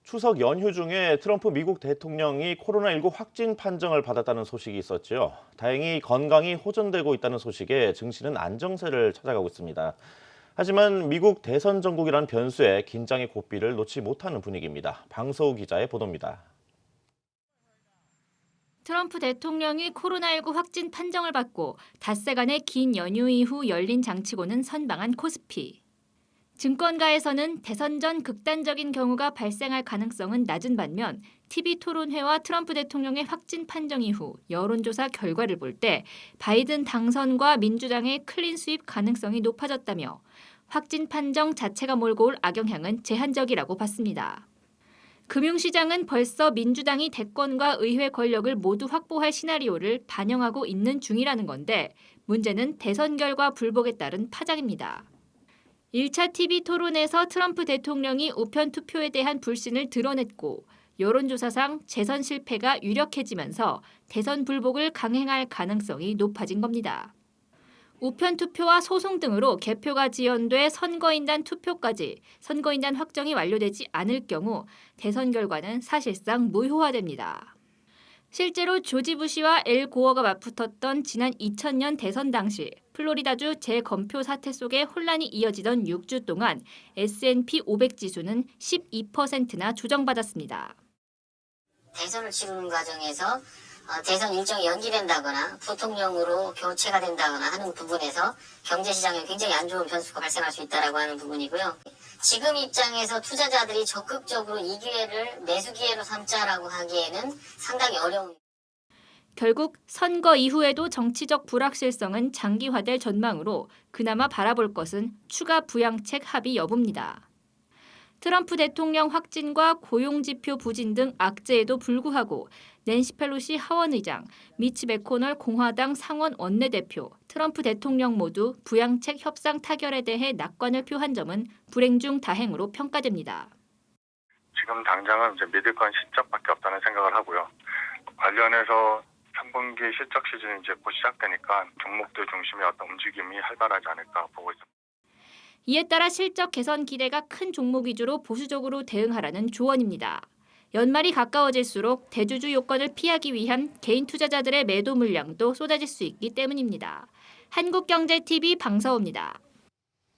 추석 연휴 중에 트럼프 미국 대통령이 코로나19 확진 판정을 받았다는 소식이 있었죠. 다행히 건강이 호전되고 있다는 소식에 증시는 안정세를 찾아가고 있습니다. 하지만 미국 대선 전국이라는 변수에 긴장의 고삐를 놓지 못하는 분위기입니다. 방소우 기자의 보도입니다. 트럼프 대통령이 코로나19 확진 판정을 받고 닷새간의 긴 연휴 이후 열린 장치고는 선방한 코스피. 증권가에서는 대선 전 극단적인 경우가 발생할 가능성은 낮은 반면 TV 토론회와 트럼프 대통령의 확진 판정 이후 여론조사 결과를 볼 때 바이든 당선과 민주당의 클린 스윕 가능성이 높아졌다며 확진 판정 자체가 몰고 올 악영향은 제한적이라고 봤습니다. 금융시장은 벌써 민주당이 대권과 의회 권력을 모두 확보할 시나리오를 반영하고 있는 중이라는 건데 문제는 대선 결과 불복에 따른 파장입니다. 1차 TV 토론에서 트럼프 대통령이 우편 투표에 대한 불신을 드러냈고 여론조사상 재선 실패가 유력해지면서 대선 불복을 강행할 가능성이 높아진 겁니다. 우편 투표와 소송 등으로 개표가 지연돼 선거인단 투표까지 선거인단 확정이 완료되지 않을 경우 대선 결과는 사실상 무효화됩니다. 실제로 조지 부시와 엘 고어가 맞붙었던 지난 2000년 대선 당시 플로리다주 재검표 사태 속에 혼란이 이어지던 6주 동안 S&P 500 지수는 12%나 조정받았습니다. 대선을 치르는 과정에서 대선 일정이 연기된다거나 부통령으로 교체가 된다거나 하는 부분에서 경제시장에 굉장히 안 좋은 변수가 발생할 수 있다고 하는 부분이고요. 지금 입장에서 투자자들이 적극적으로 이 기회를 매수 기회로 삼자라고 하기에는 상당히 어려운. 결국 선거 이후에도 정치적 불확실성은 장기화될 전망으로 그나마 바라볼 것은 추가 부양책 합의 여부입니다. 트럼프 대통령 확진과 고용지표 부진 등 악재에도 불구하고 낸시 펠로시 하원의장, 미치 매코널 공화당 상원 원내대표, 트럼프 대통령 모두 부양책 협상 타결에 대해 낙관을 표한 점은 불행 중 다행으로 평가됩니다. 지금 당장은 이제 믿을 건 실적밖에 없다는 생각을 하고요. 관련해서 3분기 실적 시즌이 이제 곧 시작되니까 종목들 중심의 어떤 움직임이 활발하지 않을까 보고 있습니다. 이에 따라 실적 개선 기대가 큰 종목 위주로 보수적으로 대응하라는 조언입니다. 연말이 가까워질수록 대주주 요건을 피하기 위한 개인 투자자들의 매도 물량도 쏟아질 수 있기 때문입니다. 한국경제TV 방서우입니다.